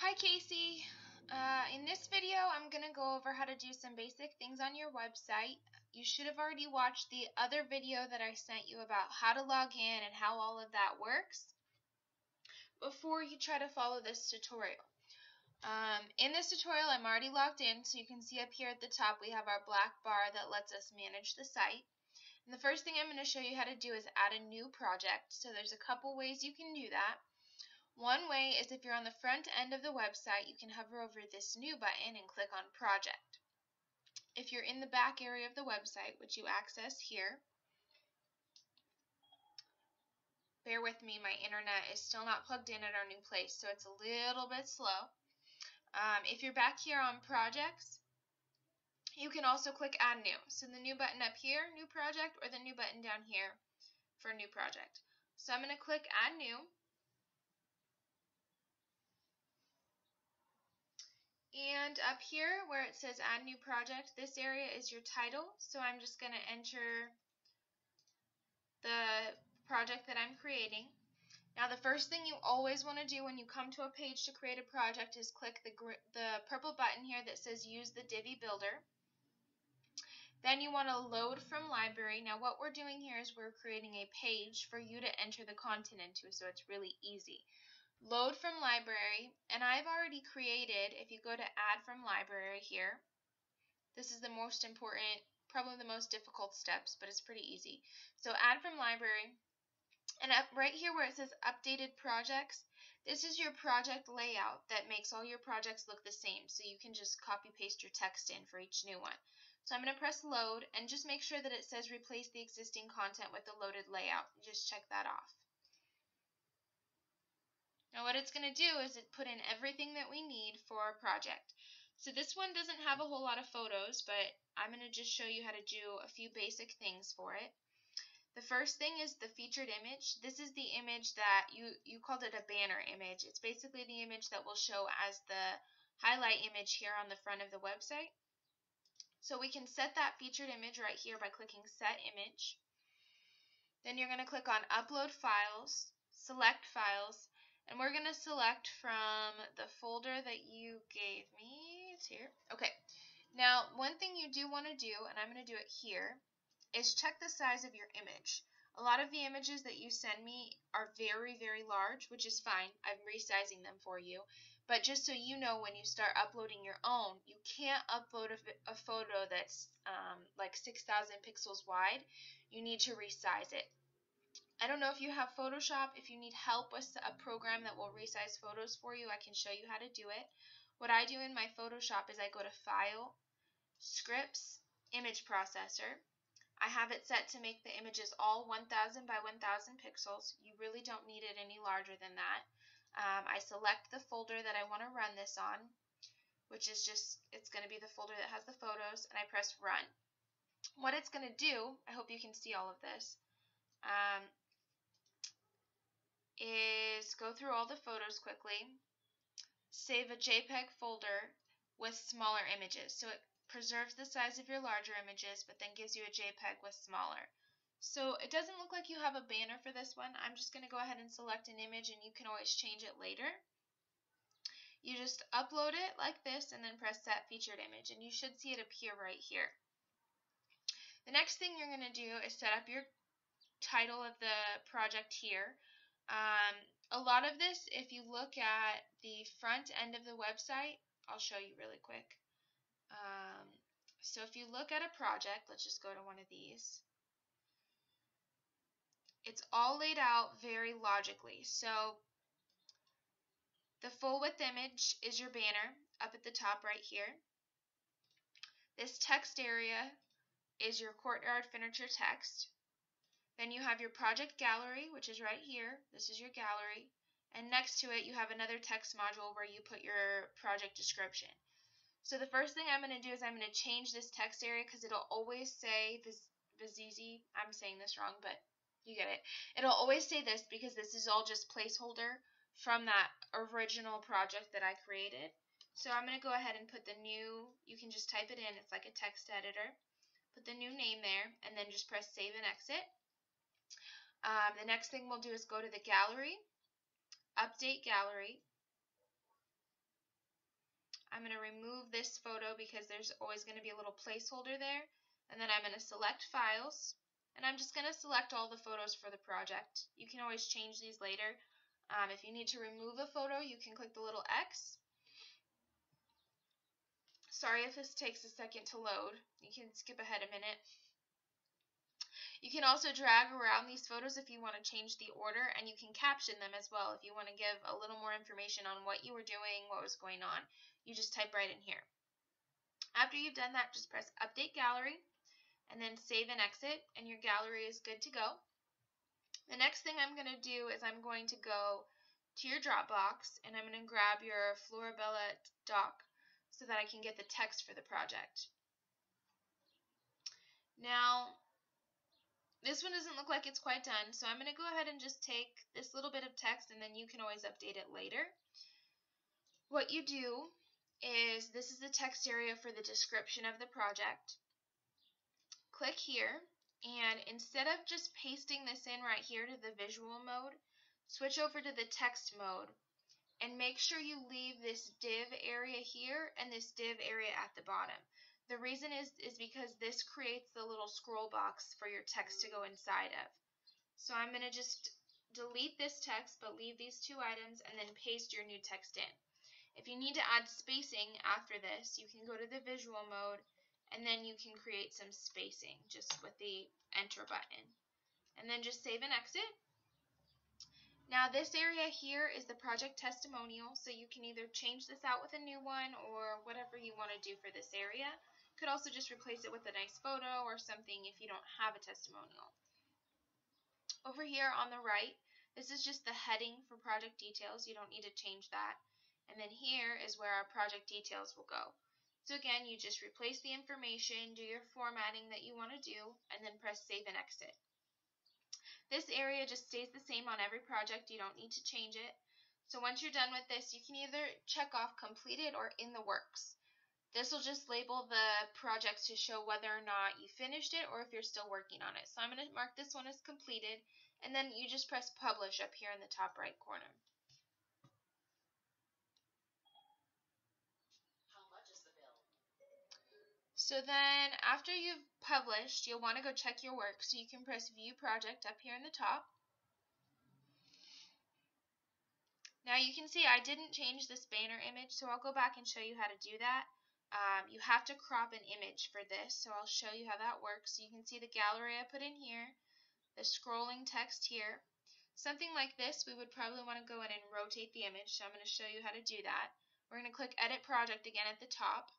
Hi Casey. In this video I'm going to go over how to do some basic things on your website. You should have already watched the other video that I sent you about how to log in and how all of that works before you try to follow this tutorial. In this tutorial I'm already logged in, so you can see up here at the top we have our black bar that lets us manage the site. And the first thing I'm going to show you how to do is add a new project. So there's a couple ways you can do that. One way is if you're on the front end of the website, you can hover over this new button and click on project. If you're in the back area of the website, which you access here, bear with me, my internet is still not plugged in at our new place, so it's a little bit slow. If you're back here on projects, you can also click add new. So the new button up here, new project, or the new button down here for new project. So I'm going to click add new. And up here where it says add new project, this area is your title. So I'm just going to enter the project that I'm creating. Now the first thing you always want to do when you come to a page to create a project is click the purple button here that says use the Divi Builder. Then you want to load from library. Now what we're doing here is we're creating a page for you to enter the content into, so it's really easy. Load from library, and I've already created, if you go to add from library here, this is the most important, probably the most difficult steps, but it's pretty easy. So add from library, and up right here where it says updated projects, this is your project layout that makes all your projects look the same, so you can just copy paste your text in for each new one. So I'm going to press load, and just make sure that it says replace the existing content with the loaded layout. Just check that off. Now what it's going to do is it put in everything that we need for our project. So this one doesn't have a whole lot of photos, but I'm going to just show you how to do a few basic things for it. The first thing is the featured image. This is the image that you called it a banner image. It's basically the image that will show as the highlight image here on the front of the website. So we can set that featured image right here by clicking set image. Then you're going to click on upload files, select files, and we're going to select from the folder that you gave me. It's here. Okay. Now, one thing you do want to do, and I'm going to do it here, is check the size of your image. A lot of the images that you send me are very, very large, which is fine. I'm resizing them for you. But just so you know, when you start uploading your own, you can't upload a photo that's like 6,000 pixels wide. You need to resize it. I don't know if you have Photoshop. If you need help with a program that will resize photos for you, I can show you how to do it. What I do in my Photoshop is I go to File, Scripts, Image Processor. I have it set to make the images all 1000 by 1000 pixels. You really don't need it any larger than that. I select the folder that I want to run this on, which is just, it's going to be the folder that has the photos, and I press Run. What it's going to do, I hope you can see all of this, is go through all the photos quickly, save a JPEG folder with smaller images. So it preserves the size of your larger images, but then gives you a JPEG with smaller. So it doesn't look like you have a banner for this one. I'm just going to go ahead and select an image, and you can always change it later. You just upload it like this and then press Set Featured Image, and you should see it appear right here. The next thing you're going to do is set up your title of the project here. A lot of this, if you look at the front end of the website, I'll show you really quick. So if you look at a project, let's just go to one of these. It's all laid out very logically. So the full width image is your banner up at the top right here. This text area is your courtyard furniture text. Then you have your project gallery, which is right here. This is your gallery. And next to it, you have another text module where you put your project description. So the first thing I'm going to do is I'm going to change this text area because it'll always say this Vizizi. I'm saying this wrong, but you get it. It'll always say this because this is all just placeholder from that original project that I created. So I'm going to go ahead and put the new, you can just type it in. It's like a text editor. Put the new name there, and then just press Save and Exit. The next thing we'll do is go to the gallery, update gallery, I'm going to remove this photo because there's always going to be a little placeholder there. And then I'm going to select Files. And I'm just going to select all the photos for the project. You can always change these later. If you need to remove a photo, you can click the little X. Sorry if this takes a second to load. You can skip ahead a minute. You can also drag around these photos if you want to change the order, and you can caption them as well if you want to give a little more information on what you were doing, what was going on. You just type right in here. After you've done that, just press Update Gallery, and then Save and Exit, and your gallery is good to go. The next thing I'm going to do is I'm going to go to your Dropbox, and I'm going to grab your Florabella doc so that I can get the text for the project. Now, this one doesn't look like it's quite done, so I'm going to go ahead and just take this little bit of text, and then you can always update it later. What you do is, this is the text area for the description of the project. Click here, and instead of just pasting this in right here to the visual mode, switch over to the text mode, and make sure you leave this div area here and this div area at the bottom. The reason is because this creates the little scroll box for your text to go inside of. So I'm going to just delete this text but leave these two items and then paste your new text in. If you need to add spacing after this, you can go to the visual mode and then you can create some spacing just with the enter button. And then just save and exit. Now this area here is the project testimonial, so you can either change this out with a new one or whatever you want to do for this area. You could also just replace it with a nice photo or something if you don't have a testimonial. Over here on the right, this is just the heading for project details. You don't need to change that. And then here is where our project details will go. So again, you just replace the information, do your formatting that you want to do, and then press save and exit. This area just stays the same on every project. You don't need to change it. So once you're done with this, you can either check off completed or in the works. This will just label the projects to show whether or not you finished it or if you're still working on it. So I'm going to mark this one as completed, and then you just press publish up here in the top right corner. How much is the bill? So then after you've published, you'll want to go check your work. So you can press view project up here in the top. Now you can see I didn't change this banner image, so I'll go back and show you how to do that. You have to crop an image for this, so I'll show you how that works. So you can see the gallery I put in here, the scrolling text here. Something like this, we would probably want to go in and rotate the image, so I'm going to show you how to do that. We're going to click Edit Project again at the top,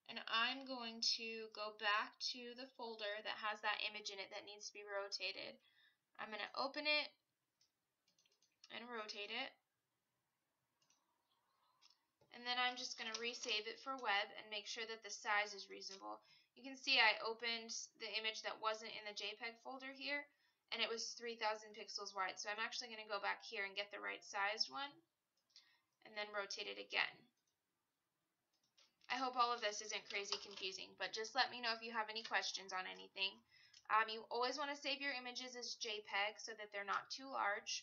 and I'm going to go back to the folder that has that image in it that needs to be rotated. I'm going to open it and rotate it. And then I'm just going to resave it for web and make sure that the size is reasonable. You can see I opened the image that wasn't in the JPEG folder here, and it was 3,000 pixels wide. So I'm actually going to go back here and get the right sized one, and then rotate it again. I hope all of this isn't crazy confusing, but just let me know if you have any questions on anything. You always want to save your images as JPEG so that they're not too large.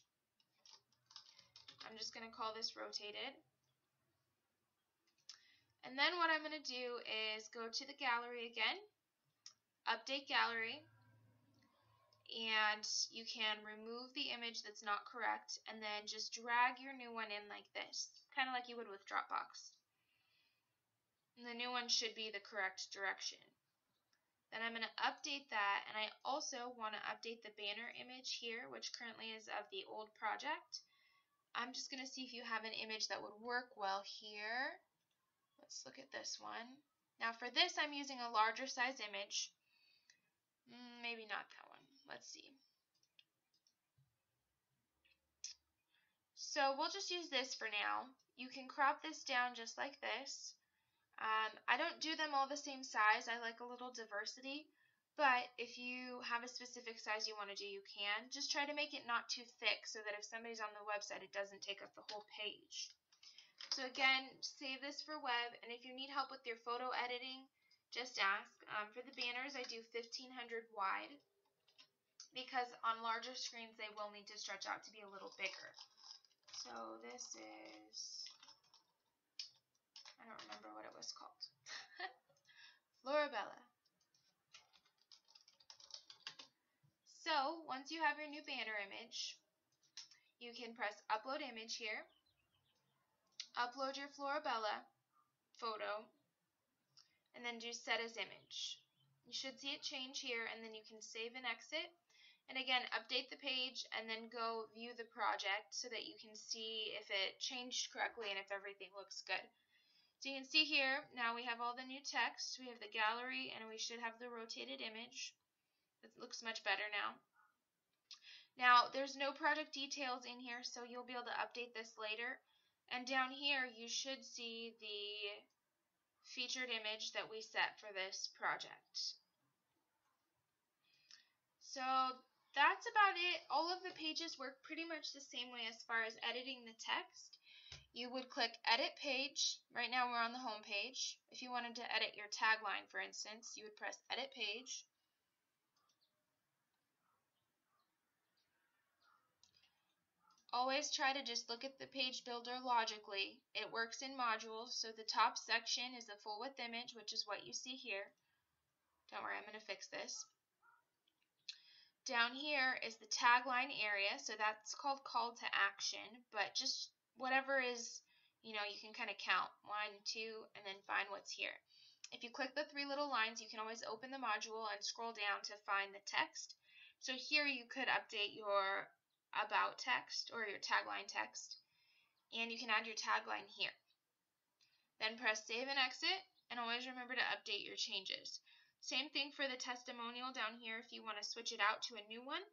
I'm just going to call this rotated. And then what I'm going to do is go to the gallery again, update gallery, and you can remove the image that's not correct and then just drag your new one in like this, kind of like you would with Dropbox. And the new one should be the correct direction. Then I'm going to update that, and I also want to update the banner image here, which currently is of the old project. I'm just going to see if you have an image that would work well here. Let's look at this one. Now for this, I'm using a larger size image. Maybe not that one. Let's see. So we'll just use this for now. You can crop this down just like this. I don't do them all the same size. I like a little diversity. But if you have a specific size you want to do, you can. Just try to make it not too thick so that if somebody's on the website, it doesn't take up the whole page. So again, save this for web, and if you need help with your photo editing, just ask. For the banners, I do 1500 wide because on larger screens, they will need to stretch out to be a little bigger. So this is, I don't remember once you have your new banner image, you can press upload image here, upload your Florabella photo, and then do set as image. You should see it change here, and then you can save and exit. And again, update the page and then go view the project so that you can see if it changed correctly and if everything looks good. So you can see here, now we have all the new text, we have the gallery, and we should have the rotated image. It looks much better now. Now, there's no project details in here, so you'll be able to update this later. And down here, you should see the featured image that we set for this project. So that's about it. All of the pages work pretty much the same way as far as editing the text. You would click Edit Page. Right now we're on the home page. If you wanted to edit your tagline, for instance, you would press Edit Page. Always try to just look at the page builder logically. It works in modules, so the top section is the full width image, which is what you see here. Don't worry, I'm going to fix this. Down here is the tagline area, so that's called call to action, but just whatever is, you can kind of count 1, 2, and then find what's here. If you click the 3 little lines, you can always open the module and scroll down to find the text. So here you could update your about text or your tagline text, and you can add your tagline here. Then press save and exit, and always remember to update your changes. Same thing for the testimonial down here. If you want to switch it out to a new one,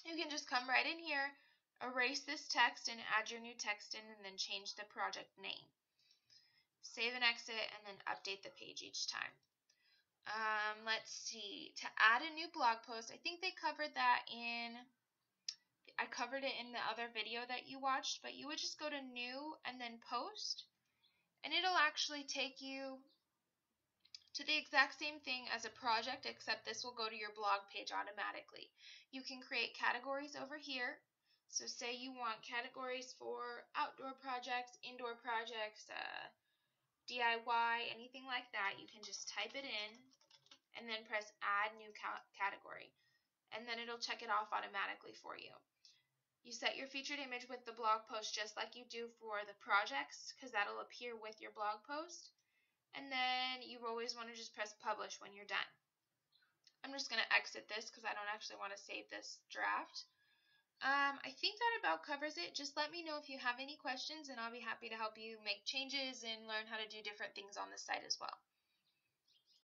you can just come right in here, erase this text, and add your new text in, and then change the project name. Save and exit, and then update the page each time. Let's see. To add a new blog post, I think they covered that I covered it in the other video that you watched, but you would just go to New and then Post, and it'll actually take you to the exact same thing as a project, except this will go to your blog page automatically. You can create categories over here. So say you want categories for outdoor projects, indoor projects, DIY, anything like that. You can just type it in and then press add new category, and then it'll check it off automatically for you. You set your featured image with the blog post just like you do for the projects, because that'll appear with your blog post. And then you always want to just press publish when you're done. I'm just going to exit this because I don't actually want to save this draft. I think that about covers it. Just let me know if you have any questions, and I'll be happy to help you make changes and learn how to do different things on the site as well.